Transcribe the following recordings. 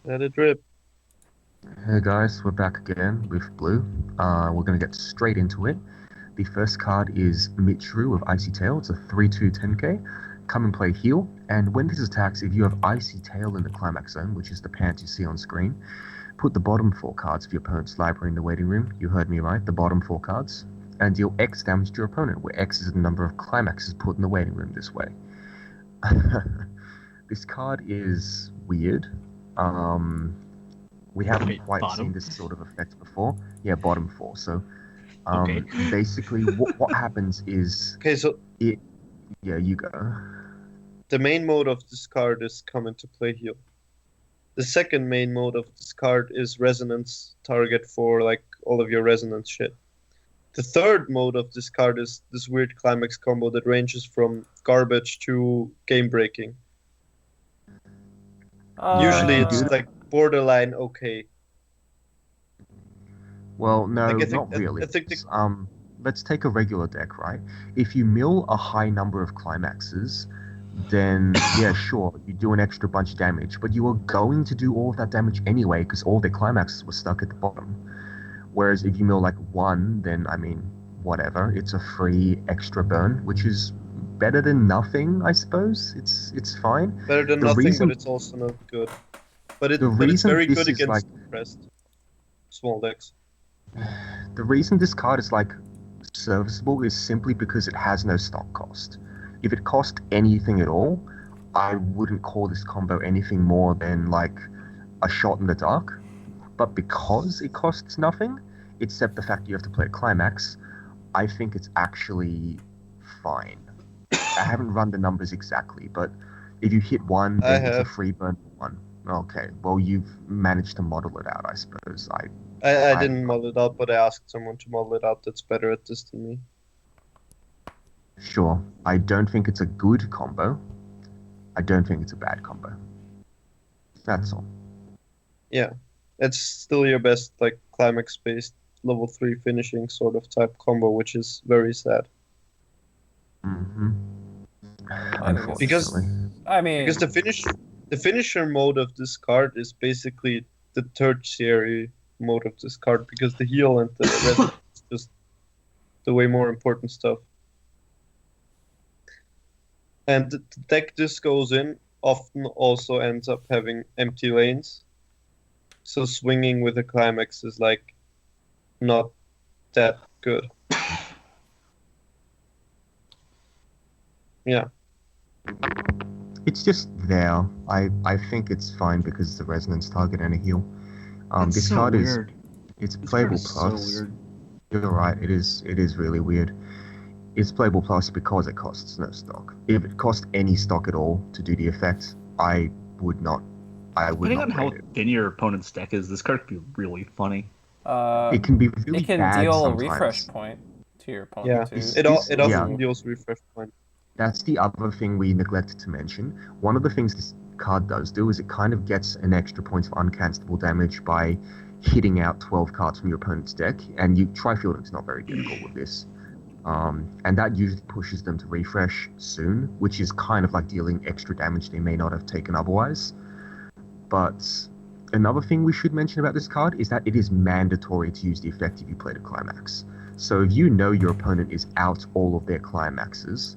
Let it rip. Hey guys, we're back again with Blue. We're gonna get straight into it. The first card is Michiru of Icy Tail. It's a 3/2 10k. Come and play heal. And when this attacks, if you have Icy Tail in the climax zone, which is the pants you see on screen, put the bottom 4 cards of your opponent's library in the waiting room. You heard me right, the bottom 4 cards. And deal X damage to your opponent, where X is the number of climaxes put in the waiting room this way. This card is weird. Um, we haven't Wait, quite seen bottom? this sort of effect before. Yeah, bottom 4. So Okay. basically, what happens is Okay, so it. Yeah, you go. the main mode of this card is come into play heal. The second main mode of this card is resonance target for like all of your resonance shit. The third mode of this card is this weird climax combo that ranges from garbage to game breaking. Usually You do it's that. like borderline okay. Well, Like no, I think not really. I think the Let's take a regular deck, right? If you mill a high number of climaxes, then yeah, sure, you do an extra bunch of damage, but you are going to do all of that damage anyway because all the climaxes were stuck at the bottom. Whereas if you mill like one, then I mean, whatever, it's a free extra burn, which is better than nothing, I suppose. It's fine. better than The nothing, but reason it's also not good. the But it's reason very good this is like against pressed small decks. the reason this card is like serviceable is simply because it has no stock cost. If it cost anything at all, I wouldn't call this combo anything more than like a shot in the dark. But because it costs nothing, except the fact you have to play a climax, I think it's actually fine. I haven't run the numbers exactly, but if you hit one, I then it's a have. free burn for one. Okay, well you've managed to model it out, I suppose. I I didn't model it out, but I asked someone to model it out that's better at this than me. Sure. I don't think it's a good combo. I don't think it's a bad combo. That's all. Yeah. It's still your best like climax based level 3 finishing sort of type combo, which is very sad. Hmm. I think Because Unfortunately. I mean, because the finisher mode of this card is basically the tertiary mode of this card because the heal and the resonance is just the way more important stuff. And the deck this goes in often also ends up having empty lanes. So swinging with a climax is like not that good. Yeah. It's just there. I think it's fine because it's a resonance target and a heal. That's This so card weird. it's This card playable is so plus. weird. You're right. It is really weird. It's playable plus because it costs no stock. If it cost any stock at all to do the effect, would not. I would Depending on not how rate it. thin your opponent's deck is, this card could be really funny. It can be really it can bad deal a refresh sometimes. point to your Yeah. opponent too. This, It yeah, often deals refresh point. that's the other thing we neglected to mention. One of the things this card does do is it kind of gets an extra point of uncancelable damage by hitting out 12 cards from your opponent's deck, and Trifielding's not very difficult with this. And that usually pushes them to refresh soon, which is kind of like dealing extra damage they may not have taken otherwise. But another thing we should mention about this card is that it is mandatory to use the effect if you play the climax. So if you know your opponent is out all of their climaxes,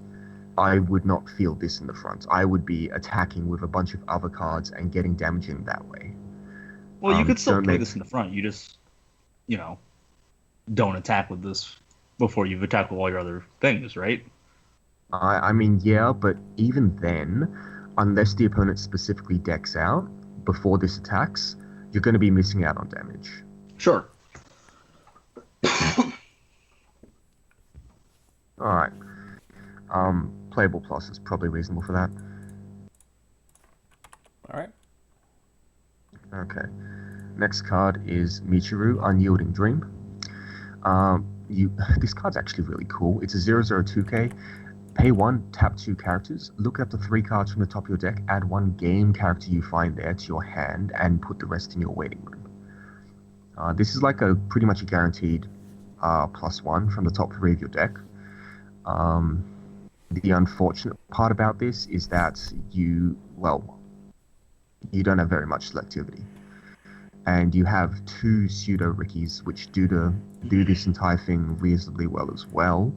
I would not feel this in the front. I would be attacking with a bunch of other cards and getting damage in that way. Well, you could still Don't play make this in the front. You just, you know, don't attack with this before you've attacked with all your other things, right? I mean, yeah, but even then, unless the opponent specifically decks out before this attacks, you're going to be missing out on damage. Sure. All right. Playable plus is probably reasonable for that. All right. Okay. Next card is Michiru, Unyielding Dream. This card's actually really cool. It's a 0/02k. Pay 1, tap 2 characters, look up to 3 cards from the top of your deck, add 1 game character you find there to your hand, and put the rest in your waiting room. This is like a pretty much a guaranteed +1 from the top 3 of your deck. The unfortunate part about this is that you don't have very much selectivity. And you have two pseudo Rickies, which do this entire thing reasonably well as well.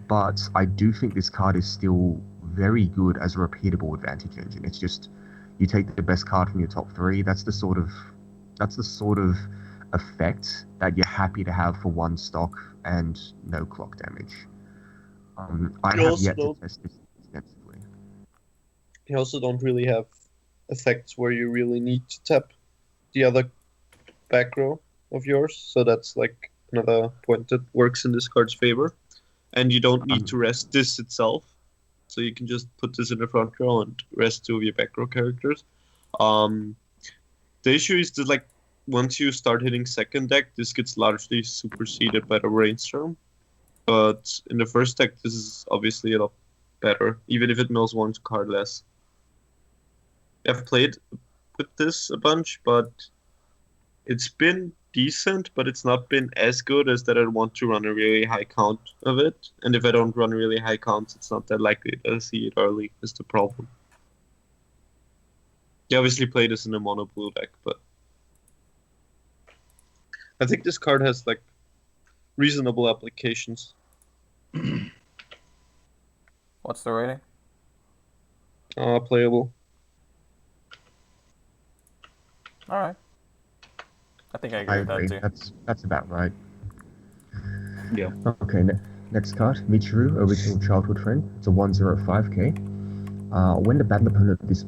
But I do think this card is still very good as a repeatable advantage engine. It's just you take the best card from your top three. That's the sort of effect that you're happy to have for one stock and no clock damage. I You have also yet to don't- test this extensively. You also don't really have effects where you really need to tap the other back row of yours, so that's like another point that works in this card's favor. And you don't need to rest this itself, so you can just put this in the front row and rest two of your back row characters. The issue is that like once you start hitting second deck, this gets largely superseded by the Rainstorm. But in the first deck, this is obviously a lot better, even if it mills one card less. I've played with this a bunch, but it's been decent, but it's not been as good as that I want to run a really high count of it. And if I don't run really high counts, it's not that likely that I see it early is the problem. You obviously play this in a mono blue deck, but I think this card has like reasonable applications. What's the rating? Playable. All right. I think I agree I with agree. that too. That's about right. Yeah. Okay, next card, Michiru, original childhood friend. It's a 1/05k. When the battle opponent of this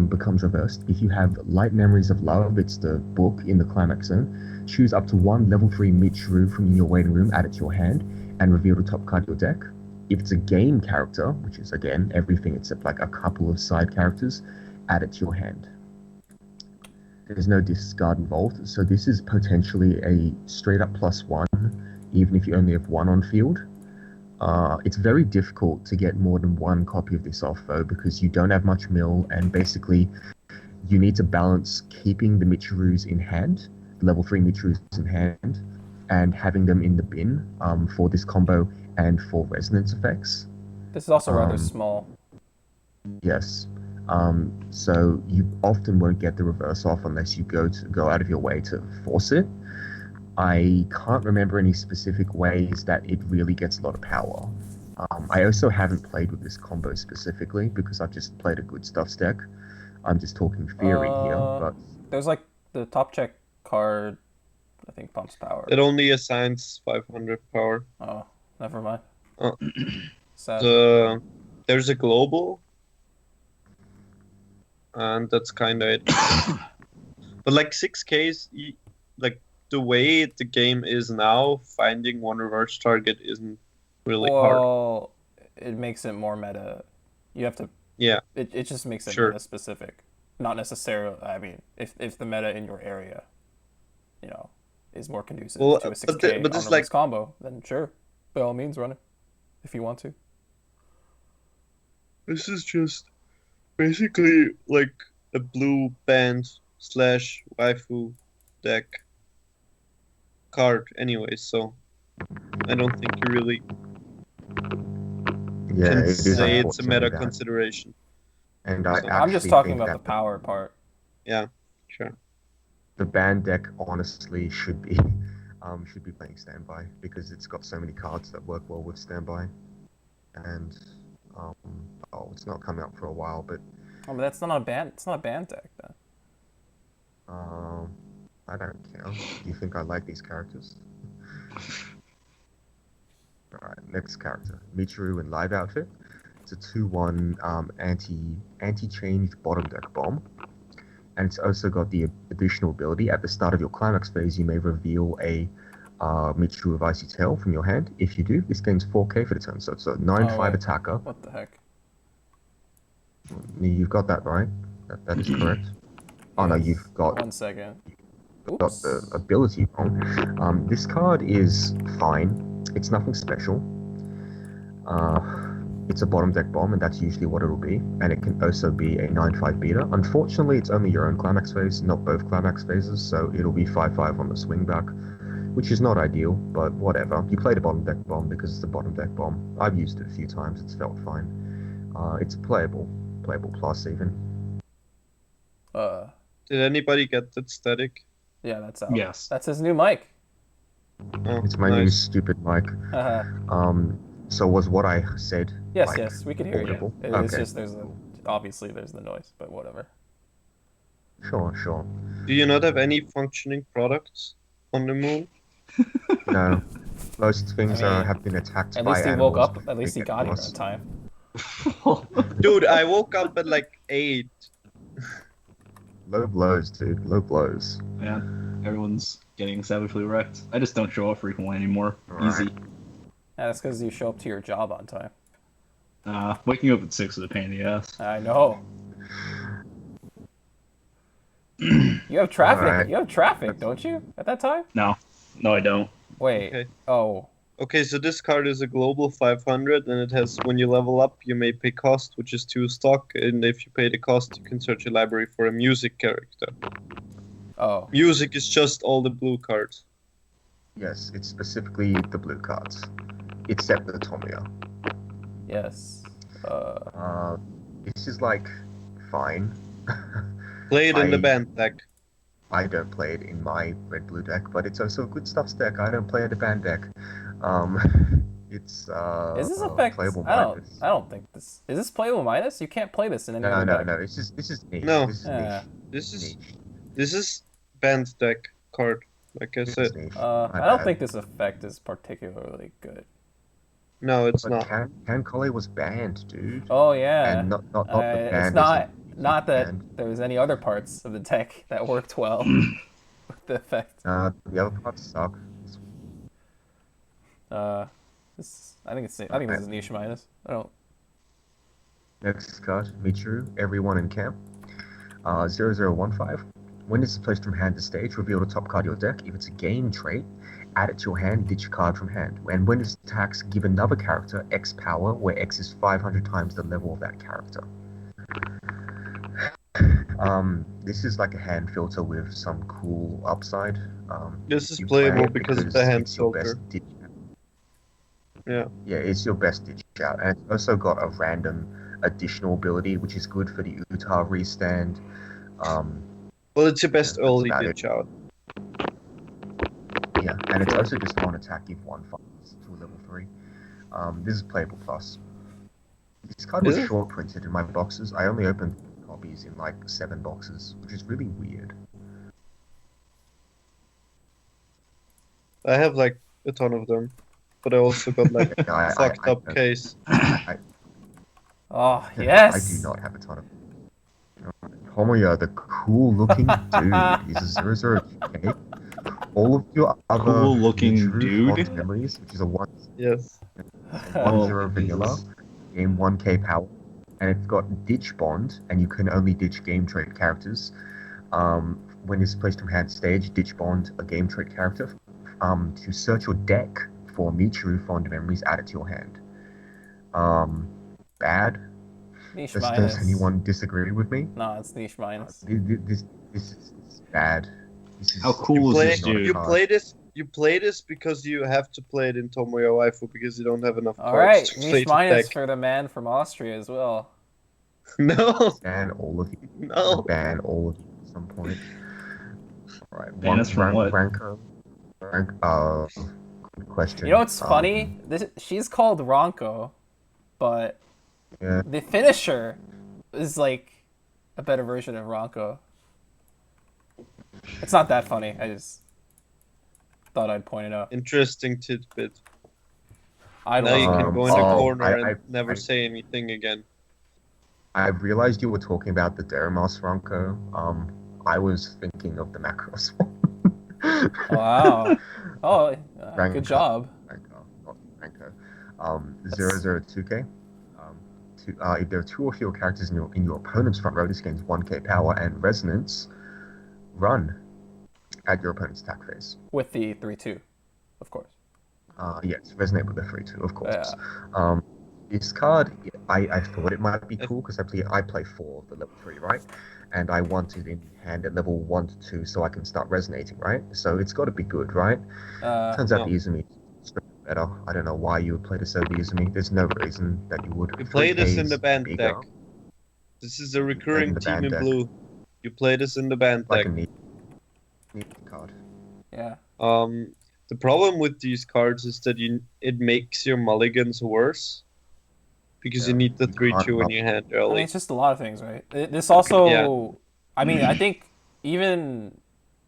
becomes reversed, if you have Light Memories of Love, it's the book in the climax zone, choose up to one level 3 Michiru from your waiting room, add it to your hand, and reveal the top card of your deck. If it's a game character, which is again everything except like a couple of side characters, add it to your hand. There's no discard involved, so this is potentially a straight up +1, even if you only have one on field. It's very difficult to get more than one copy of this off though, because you don't have much mill, and basically you need to balance keeping the Michirus in hand, level 3 Michirus in hand, and having them in the bin for this combo and for resonance effects. This is also rather small. Yes. So you often won't get the reverse off unless you go out of your way to force it. I can't remember any specific ways that it really gets a lot of power. I also haven't played with this combo specifically because I've just played a good stuff deck. I'm just talking theory here, but There's like the top check card, I think pumps power. It only assigns 500 power. Oh, never mind. Oh. Sad. There's a global, and that's kind of it. But like 6Ks, like the way the game is now, finding one reverse target isn't really hard. Well, it makes it more meta. You have to. Yeah. It just makes it Sure. meta specific, not necessarily. I mean, if the meta in your area, is more conducive Well, to a but 6K but this on like combo, then sure, by all means, run it if you want to. this is just basically like a blue band / waifu deck card anyway, so I don't think you really yeah, can it is say it's a unfortunately meta that. consideration. And I So- I'm just actually talking think about the that power part. Yeah, sure. the band deck honestly should be playing standby because it's got so many cards that work well with standby. And it's not coming up for a while, but Oh, but that's not a band. It's not a band deck then. I don't care. Do you think I like these characters? Alright, next character. Michiru in live outfit. It's a 2/1 anti-changed bottom deck bomb. And it's also got the additional ability at the start of your climax phase, you may reveal a Michiru of Icy Tail from your hand. If you do, this gains 4k for the turn. So it's a 9/5 wait. attacker. What the heck? You've got that right. That is correct. Oh no, Yes. you've got 1 second. got the ability wrong. This card is fine. It's nothing special. It's a bottom deck bomb, and that's usually what it'll be. And it can also be a 9/5 beater. Unfortunately, it's only your own climax phase, not both climax phases, so it'll be 5/5 on the swing back, which is not ideal, but whatever. You played a bottom deck bomb because it's a bottom deck bomb. I've used it a few times, it's felt fine. It's playable plus even. Did anybody get that static? Yeah, that's out. Yes. That's his new mic. Oh, It's my new nice. stupid mic. Uh, So was what I said yes, like, yes, we can hear you. audible? It's Okay. just obviously there's the noise, but whatever. Sure. Do you not have any functioning products on the moon? No. Most things I mean, have been attacked At by least he woke animals up. At before least they he get got to here us. on time. Dude, I woke up at like 8. Low blows, dude. Low blows. Yeah, everyone's getting savagely wrecked. I just don't show up frequently anymore. Right. Easy. Yeah, that's because you show up to your job on time. Waking up at 6 is a pain in the ass. I know. You have traffic. Alright. You have traffic, don't you? At that time? No, I don't. Wait. Okay. Oh. Okay, so this card is a global 500, and it has when you level up, you may pay cost, which is 2 stock, and if you pay the cost, you can search a library for a music character. Oh. Music is just all the blue cards. Yes, it's specifically the blue cards. Except the Tomoyo. Yes. This is like fine. Play it in the I- band deck. I don't play it in my red-blue deck, but it's also a good stuffs deck. I don't play it in a band deck. It's Is this effect? playable I don't. minus. I don't think this. Is this playable minus? You can't play this in any No, other no, deck. no. This is niche. No. This is Yeah. niche. This is Niche. this is band deck card, like I This said. is niche. I My don't bad. think this effect is particularly good. No, it's But not. Can Collie was banned, dude. Oh yeah. And not the It's band. not that band. there was any other parts of the deck that worked well with the effect. The other parts suck. I think this is niche minus. I don't. Next card, Michiru, everyone in camp. 0015. When this is placed from hand to stage, reveal the top card of your deck. If it's a game trait, add it to your hand, ditch a card from hand. And when it attacks, give another character X power, where X is 500 times the level of that character. This is like a hand filter with some cool upside. This is You play playable it because of the hand it's your filter. best ditch. Yeah. Yeah, it's your best ditch out. And it's also got a random additional ability, which is good for the Utah restand. Well, it's your best That's early about it. ditch out. Yeah, and it's also just one attack if one fires to level 3. This is playable plus. This card was Is it? short printed in my boxes. I only opened copies in like 7 boxes, which is really weird. I have like a ton of them, but I also got like Yeah, fucked up I- case. Oh I yes. do not have a ton of. Homoya, the cool looking dude, is a 002K. All of your other Cool-looking Michiru dude? font memories, which is a 1-0 Yes. Oh, vanilla, Jesus. game 1k power, and it's got ditch bond, and you can only ditch game trait characters. When it's placed from hand stage, ditch bond a game trait character. To search your deck for Michiru fond memories, add it to your hand. Bad. Niche Does minus. anyone disagree with me? No, it's niche minus. This is bad. This is, How cool is this not a dude? You card. play this because you have to play it in Tomoyo Waifu because you don't have enough All cards right, to play niche the minus deck. for the man from Austria as well. No, Ban all of you. no. Ban all of you at some point. Alright, Ban us from what? Good question. You know what's funny? She's called Ronko, but Yeah. the finisher is like a better version of Ronko. It's not that funny. I just thought I'd point it out. Interesting tidbit. I Now you don't can Um, go in the oh, corner I- and never say anything again. I realized you were talking about the Deramos Ronko. I was thinking of the Macross one. Wow. Oh, Ranko. good job. Ranko, not Ranko. 002K. If there are 2 or fewer characters in your opponent's front row, this gains 1k power and resonance. Run at your opponent's attack phase. With the 3-2, of course. Yes, resonate with the 3-2, of course. Yeah. This card, I thought it might be cool because I play 4 of the level 3, right? And I want it in hand at level 1 to 2 so I can start resonating, right? So it's got to be good, right? Turns out no. the Izumi is better. I don't know why you would play this over the Izumi. There's no reason that you would. You play this 3K in the is band bigger. deck. This is a recurring the team band in deck. blue. You play this in the band Like deck. a neat card. Yeah. The problem with these cards is that it makes your mulligans worse because you Yeah, need the you 3/2 in can't your hand I mean, early. it's just a lot of things, right? This also, I mean, I think even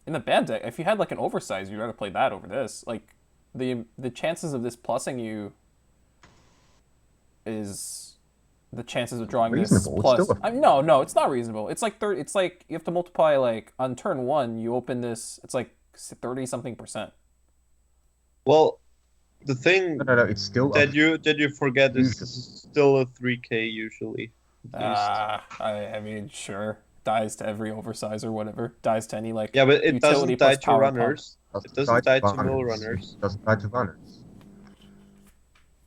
in the band deck, if you had like an oversize, you'd rather play that over this. Like, the chances of this plussing you is the chances of drawing this reasonable. It's still plus. No, it's not reasonable. It's like 30. It's like you have to multiply like on turn one, you open this. It's like 30 something percent. Well, the thing no. It's still that you forget is usually. this is still a 3K usually, at least. I mean, sure. Dies to every oversize or whatever. Dies to any like Yeah, but it utility doesn't die plus to power pump. runners. It doesn't die to mill runners, Doesn't die to runners.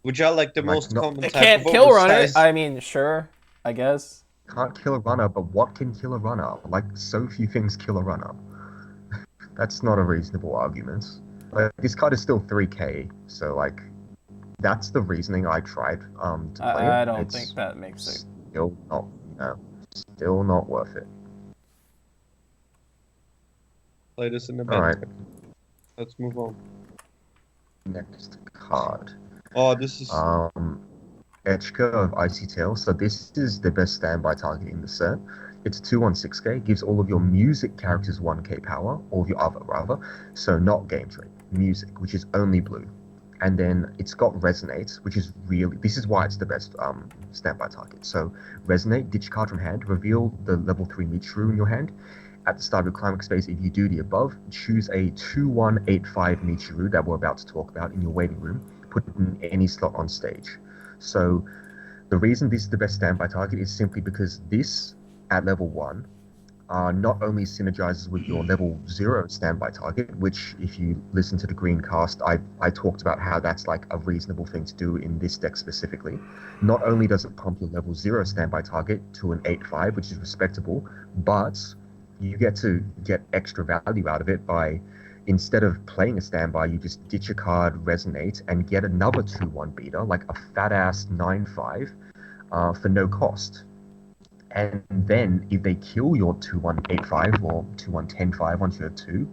which are like the Like, most not- common It type can't of kill runner. oversize. I mean, sure. I guess. Can't kill a runner, but what can kill a runner? Like, so few things kill a runner. That's not a reasonable argument. Like, this card is still 3k, so like, that's the reasoning I tried to play it. I don't It's think that makes it. still not, still not worth it. Play this in the All right, band deck. Let's move on. next card. Oh, this is Echka of Icy Tail. So this is the best standby target in the set. It's 2/6k, gives all of your music characters 1k power, all of your other rather. So not game trait, music, which is only blue. And then it's got Resonate, which is really, this is why it's the best standby target. So Resonate, ditch card from hand, reveal the level 3 michiru in your hand. At the start of your climax phase, if you do the above, choose a 2/1/8/5 michiru that we're about to talk about in your waiting room, put it in any slot on stage. So the reason this is the best standby target is simply because this, at level 1, not only synergizes with your level 0 standby target, which if you listen to the Green cast, I talked about how that's like a reasonable thing to do in this deck specifically. Not only does it pump your level 0 standby target to an 8/5, which is respectable, but you get to get extra value out of it by, instead of playing a standby, you just ditch a card, Resonate, and get another 2/1 beater, like a fat-ass 9/5, for no cost. And then if they kill your 2/1/8/5 or 2/1/10/5 onto your 2,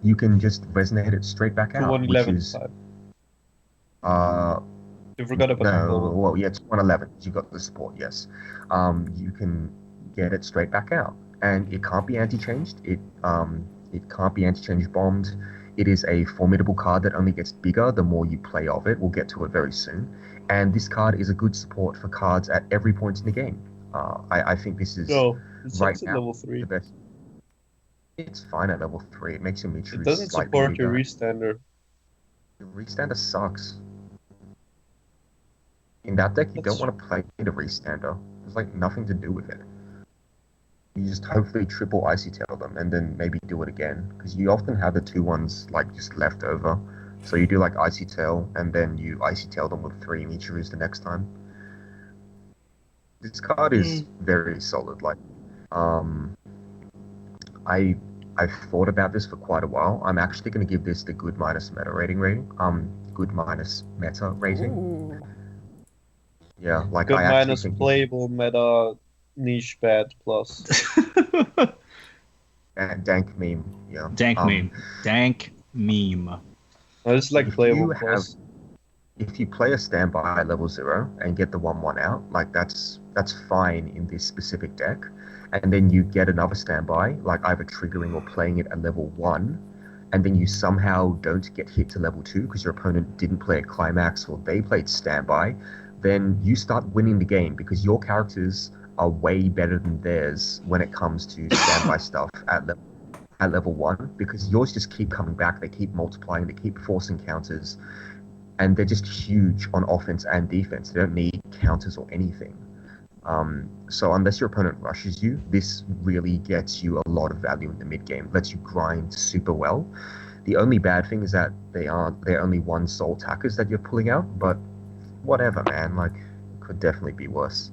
you can just Resonate it straight back out, which 2/1/11/5. is... You forgot about the No, gold. well, yeah, it's 1/11. You got the support, yes. You can get it straight back out, and it can't be anti-changed. It can't be anti-change bombed. It is a formidable card that only gets bigger the more you play of it. We'll get to it very soon. And this card is a good support for cards at every point in the game. I think this is No, it right sucks at now level 3. the best. It's fine at level 3. It makes your It michiru doesn't slightly support your bigger. restander. The restander sucks. In that deck, you That's don't want to play the restander. There's like nothing to do with it. You just hopefully triple Icy Tail them and then maybe do it again. Because you often have the 2/1s like just left over. So you do like Icy Tail and then you Icy Tail them with 3 michirus the next time. This card is very solid. Like, I've thought about this for quite a while. I'm actually going to give this the good minus meta rating. Good minus meta rating. Ooh. Yeah, like Good I actually minus think playable meta niche bad plus. dank meme. Yeah, Dank meme. Dank meme. It's like if playable you have, plus. if you play a standby at level 0 and get the 1/1 out, like that's fine in this specific deck. And then you get another standby, like either triggering or playing it at level 1, and then you somehow don't get hit to level 2 because your opponent didn't play a climax or they played standby, then you start winning the game because your characters are way better than theirs when it comes to standby stuff at level 1, because yours just keep coming back, they keep multiplying, they keep forcing counters, and they're just huge on offense and defense. They don't need counters or anything. So unless your opponent rushes you, this really gets you a lot of value in the mid game, lets you grind super well. The only bad thing is that they're only 1 soul attackers that you're pulling out, but whatever, man, like it could definitely be worse.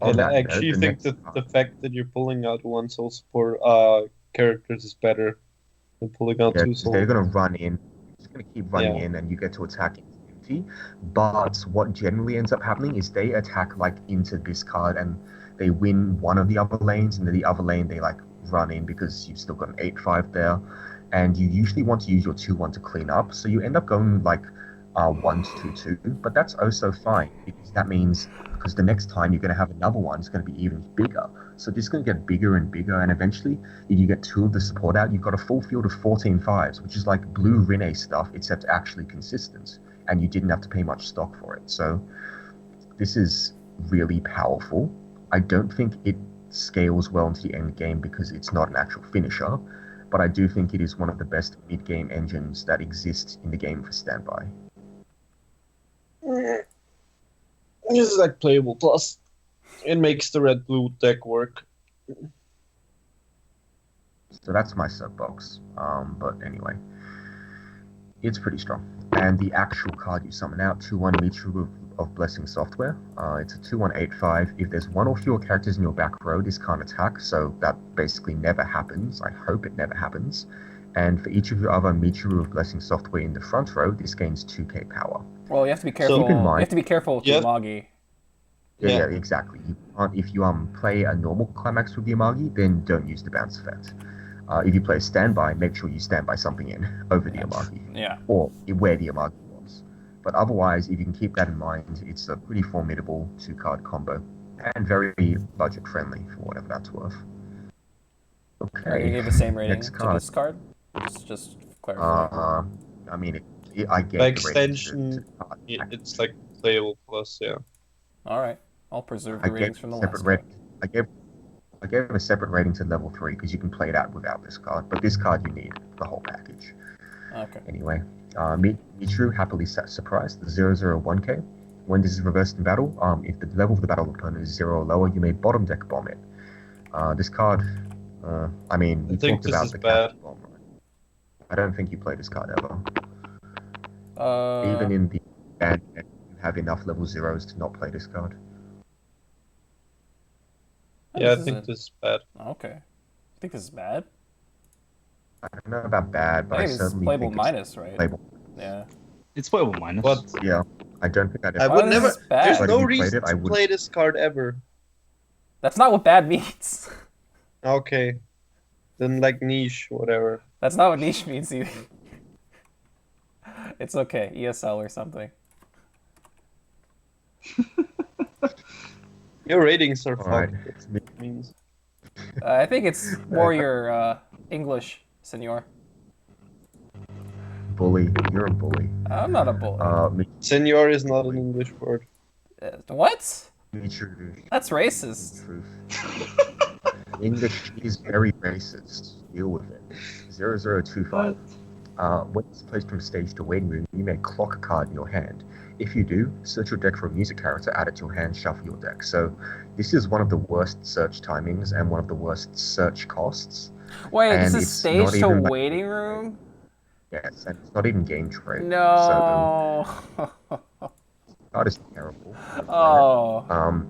On that I note, actually the think next that the fact that you're pulling out 1 soul support characters is better than pulling out 2 soul. they're gonna run in, just gonna keep running Yeah. in, and you get to attack empty. But what generally ends up happening is they attack like into this card, and they win one of the upper lanes, and then the other lane they like run in because you've still got an 8-5 there, and you usually want to use your 2-1 to clean up, so you end up going like 1-2-2, but that's also fine because that means because the next time you're going to have another one, it's going to be even bigger. So this is going to get bigger and bigger, and eventually, if you get 2 of the support out, you've got a full field of 14 5s, which is like blue Rene stuff, except actually consistent, and you didn't have to pay much stock for it. So this is really powerful. I don't think it scales well into the end game because it's not an actual finisher, but I do think it is one of the best mid-game engines that exist in the game for standby. This is like playable plus. It makes the red-blue deck work. So that's my soapbox. But anyway, it's pretty strong. And the actual card you summon out, 2-1 michiru of Blessing Software. It's a 2-1-8-5. If there's 1 or fewer characters in your back row, this can't attack, so that basically never happens. I hope it never happens. And for each of your other michiru of Blessing Software in the front row, this gains 2k power. Well, you have to be careful. Keep in mind, you have to be careful with the Amagi. Yeah, exactly. If you play a normal climax with the Amagi, then don't use the bounce effect. If you play a standby, make sure you standby something in over the Amagi. Yeah. Or where the Amagi was. But otherwise, if you can keep that in mind, it's a pretty formidable 2-card combo. And very budget friendly for whatever that's worth. Okay. Are you gonna give the same rating Next to card. this card? Just clarify. I mean, I gave By the rating extension, to the card. it's like playable plus, yeah. All right. I'll preserve the ratings from the last card. rating. I gave a separate rating to level 3 because you can play that without this card, but this card you need the whole package. Okay. Anyway, michiru happily surprised the 001k. When this is reversed in battle, if the level of the battle opponent is 0 or lower, you may bottom deck bomb it. This card, I mean, we talked about the capture bomb, right? I don't think you play this card ever. Even in the bad deck, you have enough level 0s to not play this card. Yeah, I think this is bad. Okay. You think this is bad? I don't know about bad, but I think it's certainly playable think minus, it's right? playable. Yeah. It's playable minus. What? Yeah, I don't think I'd I ever. would this never. is bad. There's But no if you played reason it, I to would- play this card ever. That's not what bad means. Okay. Then like niche, whatever. That's not what niche means either. It's okay. ESL or something. Your ratings are Alright. fucked. It means. I think it's more your English, senor. Bully, you're a bully. I'm not a bully. Senor is not an English word. What? Michiru. That's racist. Truth. English is very racist. Deal with it. 0025. When it's placed from stage to waiting room, you may clock a card in your hand. If you do, search your deck for a music character, add it to your hand, shuffle your deck. So this is one of the worst search timings and one of the worst search costs. Wait, And this is it's stage not to even like- waiting room? Yes, and it's not even game trade. No. So card is terrible. Oh.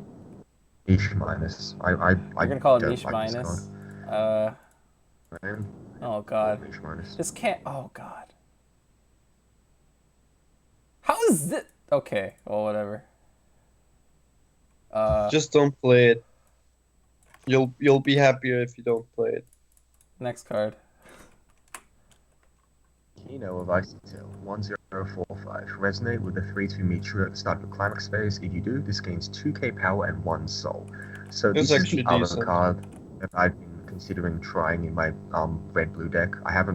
Niche minus. You're gonna call it don't niche like this minus? card. Man, Oh god. niche minus. This can't. Oh god. How is this? Okay. Well, whatever. Just don't play it. You'll be happier if you don't play it. Next card. Kino of Icy Tail, 1045. Resonate with the 3-2 michiru at the start of the climax phase. If you do, this gains 2k power and 1 soul. So It's this is actually the other decent. card that I've been considering trying in my red-blue deck. I've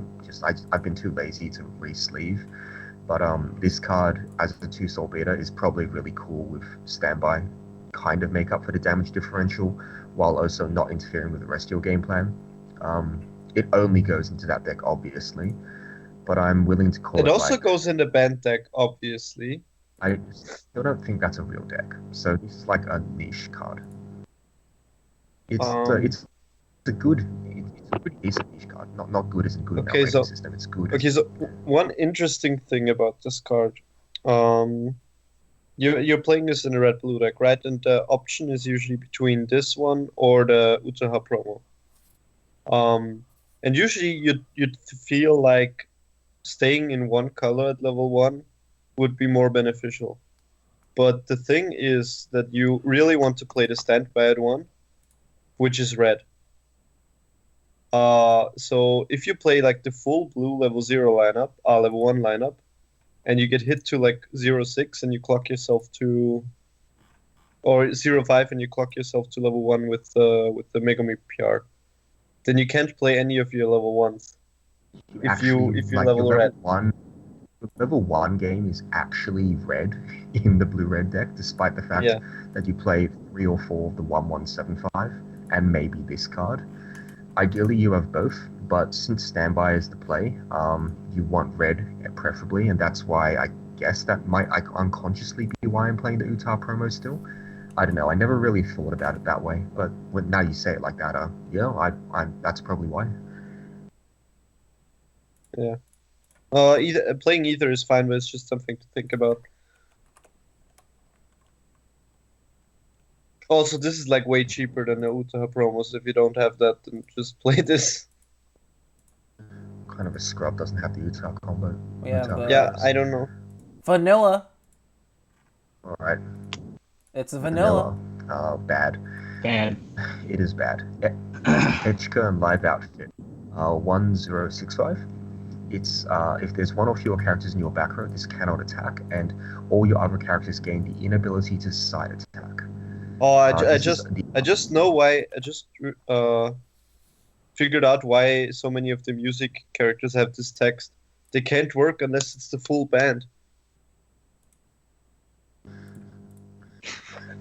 been too lazy to re-sleeve. But this card, as a 2-soul beta, is probably really cool with standby. Kind of make up for the damage differential, while also not interfering with the rest of your game plan. It only goes into that deck, obviously. But I'm willing to call it. It also like, goes in the band deck, obviously. I still don't think that's a real deck. So this is like a niche card. It's a pretty decent niche card. Not good as in good in Okay, our so- rating system. It's good. Okay, so one interesting thing about this card, you're playing this in a red blue deck, right? And the option is usually between this one or the Utaha promo. And usually you'd feel like staying in one color at level 1 would be more beneficial. But the thing is that you really want to play the standby one, which is red. So if you play like the full blue level 0 lineup, level 1 lineup, and you get hit to like 0.6 and you clock yourself to, or 0.5 and you clock yourself to level 1 with the Megami PR, then you can't play any of your level 1s if you like level your red. level 1 game is actually red in the blue-red deck, despite the fact Yeah. that you play 3 or 4 of the 1175 and maybe this card. Ideally, you have both, but since standby is the play, you want red preferably, and that's why I guess that might unconsciously be why I'm playing the Utah promo still. I don't know. I never really thought about it that way, but now you say it like that, yeah, that's probably why. Yeah. Playing either is fine, but it's just something to think about. Also, this is like way cheaper than the Utaha promos. If you don't have that, then just play this. Kind of a scrub, doesn't have the Utah combo. We have Yeah, I don't know. vanilla. All right. It's vanilla. Bad. Bad. It is bad. Echka and Live Outfit. 1065. It's if there's one or fewer characters in your back row, this cannot attack, and all your other characters gain the inability to side attack. Oh, I just know why. I just figured out why so many of the music characters have this text. They can't work unless it's the full band.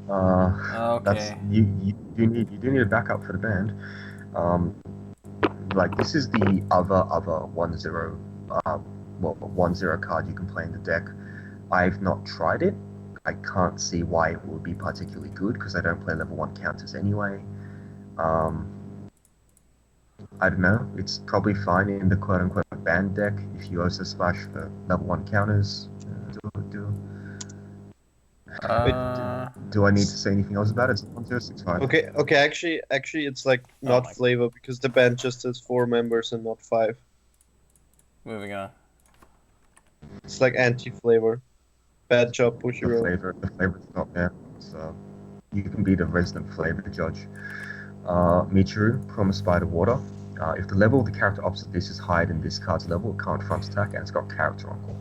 That's Okay. you do need a backup for the band. Like this is the other 1/0 1/0 card you can play in the deck. I've not tried it. I can't see why it would be particularly good because I don't play level 1 counters anyway. I don't know. It's probably fine in the quote-unquote band deck if you also splash for level 1 counters. Do I need to say anything else about it? It's 1065. Okay. Actually, it's like not my flavor because the band just has 4 members and not 5. Moving on. It's like anti-flavor. Bad job, Bushiro. The flavor's not there. So you can be the resident flavor judge. Michiru, Promised by the Water. If the level of the character opposite this is higher than this card's level, it can't front attack, and it's got character uncle.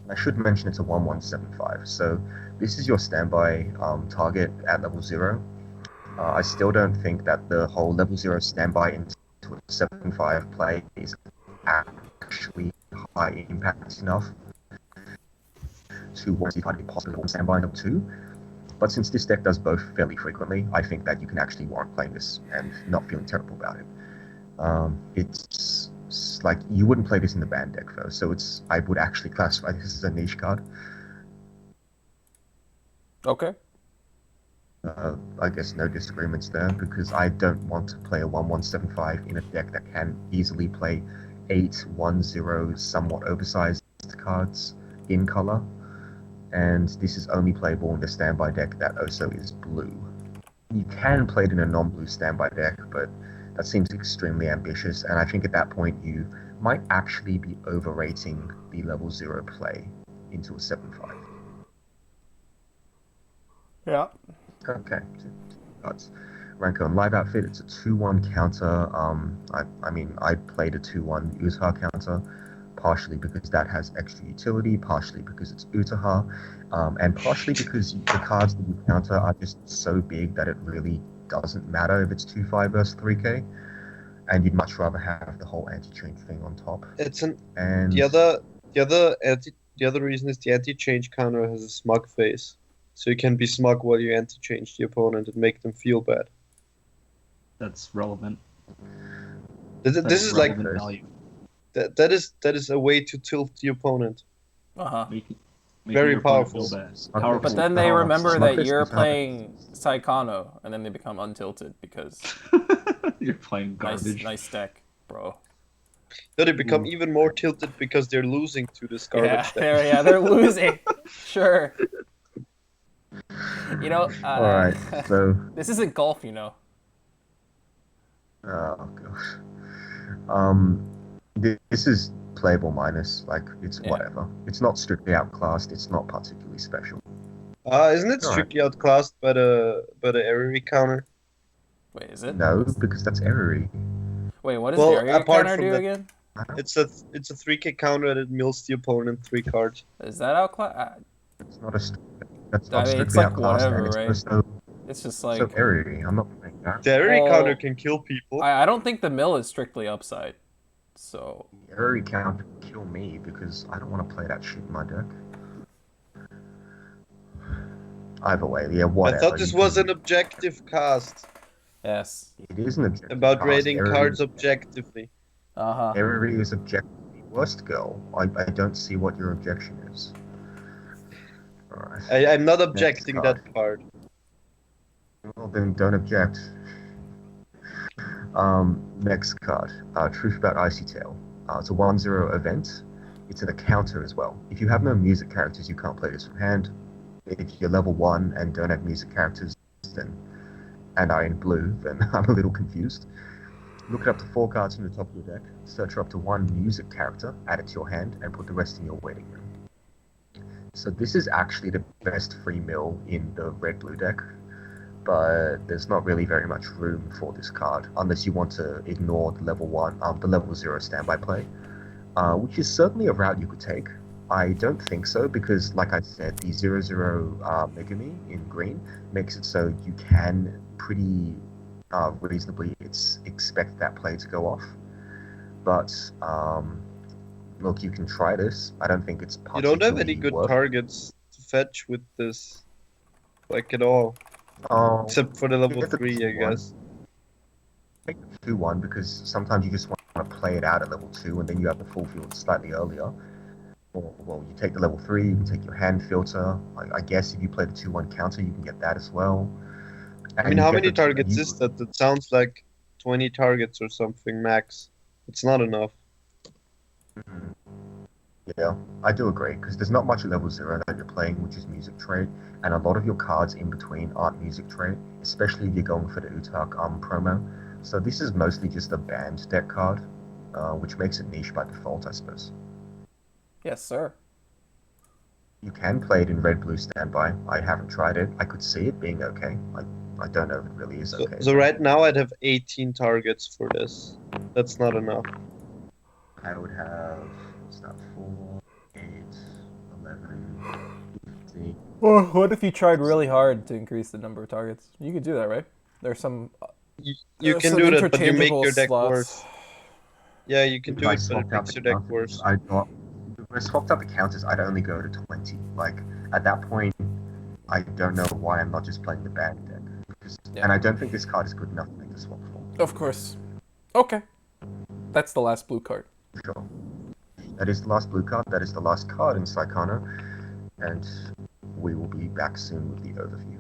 I should mention it's a 1175, so this is your standby target at level 0. I still don't think that the whole level 0 standby into a 7-5 play is actually high impact enough to warrant a possible standby level 2. But since this deck does both fairly frequently, I think that you can actually warrant playing this and not feeling terrible about it. It's like you wouldn't play this in the band deck though, so I would actually classify this as a niche card. Okay. I guess no disagreements there because I don't want to play a 1175 in a deck that can easily play 8/10 somewhat oversized cards in color, and this is only playable in the standby deck that also is blue. You can play it in a non-blue standby deck, but that seems extremely ambitious, and I think at that point you might actually be overrating the level 0 play into a 7-5. Yeah. Okay. Cards. Ranko and Live Outfit, it's a 2/1 counter. I mean, I played a 2/1 Utaha counter, partially because that has extra utility, partially because it's Utaha, and partially because the cards that you counter are just so big that it really doesn't matter if it's 2/5 versus 3K, and you'd much rather have the whole anti-change thing on top. The other reason is the anti-change counter has a smug face, so you can be smug while you anti-change the opponent and make them feel bad. That's relevant. This is like value. that is a way to tilt the opponent. Making Very your opponent powerful. feel bad. Powerful. But then they remember Smug that face you're is playing Saekano, and then they become untilted because You're playing garbage. nice deck, bro. So they become even more tilted because they're losing to this garbage deck. They're losing. Sure. You know. All right, so this isn't golf, you know. oh gosh, this is playable minus. Like it's whatever. It's not strictly outclassed. It's not particularly special. Isn't it strictly outclassed by the Eriri counter? Wait, is it? No, because that's Eriri. Wait, what does Well, barrier apart counter from do that- again? It's a 3k counter that mills the opponent 3 cards. Is that outclass? It's not a. That's I not mean, it's strictly like outclassed, and whatever, it's right? also It's just so like airy. I'm not playing that. The area Well, counter can kill people. I don't think the mill is strictly upside. So The airy count can kill me because I don't want to play that shit in my deck. Either way, yeah, I whatever. thought this you was can- an objective cast yes. It is an objective about cast. rating Airy- cards objectively. Uh-huh. Airy is objectively worst, girl. I don't see what your objection is. Alright. I'm not objecting card. that card. Well, then don't object. Next card. Truth about Icy Tail. It's a 1/0 event. It's an counter as well. If you have no music characters, you can't play this from hand. If you're level 1 and don't have music characters, then and are in blue, then I'm a little confused. Look it up to 4 cards from the top of your deck. Search up to 1 music character, add it to your hand, and put the rest in your waiting room. So this is actually the best free mill in the red-blue deck, but there's not really very much room for this card unless you want to ignore the the level 0 standby play, which is certainly a route you could take. I don't think so because, like I said, the 0/0 Megumi in green makes it so you can pretty reasonably expect that play to go off. But look, you can try this. I don't think it's You particularly don't have any good worth. targets to fetch with this, like at all, Oh, except for the level get the 3, I 2/1. guess. Take the 2/1 because sometimes you just want to play it out at level 2 and then you have the full field slightly earlier. Or, well, you take the level 3, you can take your hand filter. I guess if you play the 2/1 counter, you can get that as well. I And mean, you how get many the- targets you- is that? That sounds like 20 targets or something max. It's not enough. Mhm. Yeah, I do agree, because there's not much at level 0 that you're playing, which is music trade, and a lot of your cards in between aren't music trade, especially if you're going for the Utak promo. So this is mostly just a banned deck card, which makes it niche by default, I suppose. Yes, sir. You can play it in red-blue standby. I haven't tried it. I could see it being okay. I don't know if it really is So, okay. so right now I'd have 18 targets for this. That's not enough. I would have, what's that, 4, 8, 11, 15. Or what if you tried really hard to increase the number of targets? You could do that, right? There's some You can some do that, but you make interchangeable your deck slots. worse. Yeah, you can do I it, but it swapped out makes the your deck counters, worse. if I swapped out the counters, I'd only go to 20. Like, at that point, I don't know why I'm not just playing the bad deck. Yeah. And I don't think this card is good enough to make the swap for. Of course. Okay. That's the last blue card. Sure. That is the last blue card. That is the last card in Saekano. And we will be back soon with the overview.